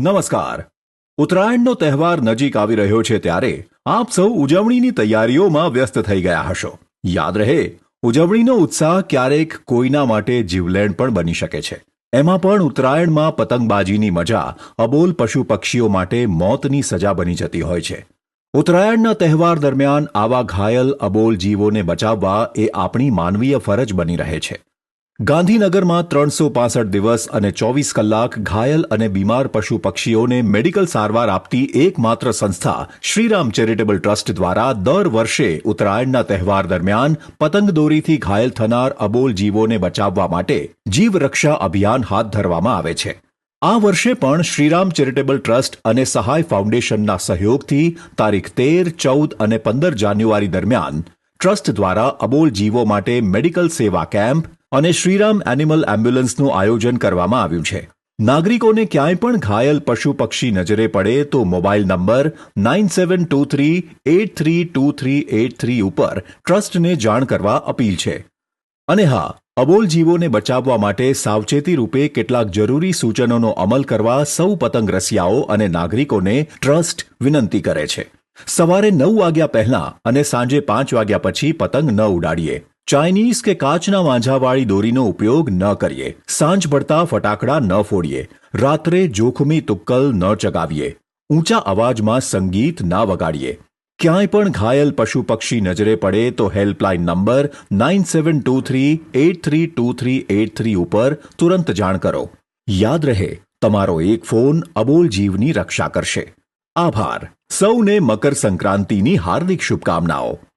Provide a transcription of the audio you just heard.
નમસ્કાર. ઉત્તરાયણનો તહેવાર નજીક આવી રહ્યો છે ત્યારે આપ સૌ ઉજવણીની તૈયારીઓમાં વ્યસ્ત થઈ ગયા હશો. યાદ રહે, ઉજવણીનો ઉત્સાહ ક્યારેક કોઈના માટે જીવલેણ પણ બની શકે છે. એમાં પણ ઉત્તરાયણમાં પતંગબાજીની મજા અબોલ પશુ પક્ષીઓ માટે મોતની સજા બની જતી હોય છે. ઉત્તરાયણના તહેવાર દરમિયાન આવા ઘાયલ અબોલ જીવોને બચાવવા એ આપણી માનવીય ફરજ બની રહે છે. ગાંધીનગરમાં 365 દિવસ અને 24 કલાક ઘાયલ અને બીમાર પશુ પક્ષીઓને મેડિકલ સારવાર આપતી એકમાત્ર સંસ્થા શ્રીરામ ચેરિટેબલ ટ્રસ્ટ દ્વારા દર વર્ષે ઉત્તરાયણના તહેવાર દરમિયાન પતંગદોરીથી ઘાયલ થનાર અબોલ જીવોને બચાવવા માટે જીવરક્ષા અભિયાન હાથ ધરવામાં આવે છે. આ વર્ષે પણ શ્રીરામ ચેરિટેબલ ટ્રસ્ટ અને સહાય ફાઉન્ડેશનના સહયોગથી તારીખ 13, 14 અને 15 જાન્યુઆરી દરમિયાન ટ્રસ્ટ દ્વારા અબોલ જીવો માટે મેડિકલ સેવા કેમ્પ અને શ્રીરામ એનિમલ એમ્બ્યુલન્સનું આયોજન કરવામાં આવ્યું છે. નાગરિકોને ક્યાંય પણ ઘાયલ પશુ પક્ષી નજરે પડે તો મોબાઈલ નંબર 9723832383 ઉપર ટ્રસ્ટને જાણ કરવા અપીલ છે. અને હા, અબોલ જીવોને બચાવવા માટે સાવચેતી રૂપે કેટલાક જરૂરી સૂચનોનો અમલ કરવા સૌ પતંગ રસિયાઓ અને નાગરિકોને ટ્રસ્ટ વિનંતી કરે છે. સવારે 9 વાગ્યા પહેલા અને સાંજે 5 વાગ્યા પછી પતંગ ન ઉડાડીએ. ચાઇનીઝ કે કાચના માંઝાવાળી દોરીનો ઉપયોગ ન કરીએ. સાંજ પડતા ફટાકડા ન ફોડીએ. રાત્રે જોખમી તુક્કલ ન ચગાવીએ. ઊંચા અવાજમાં સંગીત ના વગાડીએ. ક્યાંય પણ ઘાયલ પશુ પક્ષી નજરે પડે તો હેલ્પલાઇન નંબર 9723832383 ઉપર તુરંત જાણ કરો. યાદ રહે, તમારો એક ફોન અબોલ જીવની રક્ષા કરશે. આભાર. સૌને મકર સંક્રાંતિની હાર્દિક શુભકામનાઓ.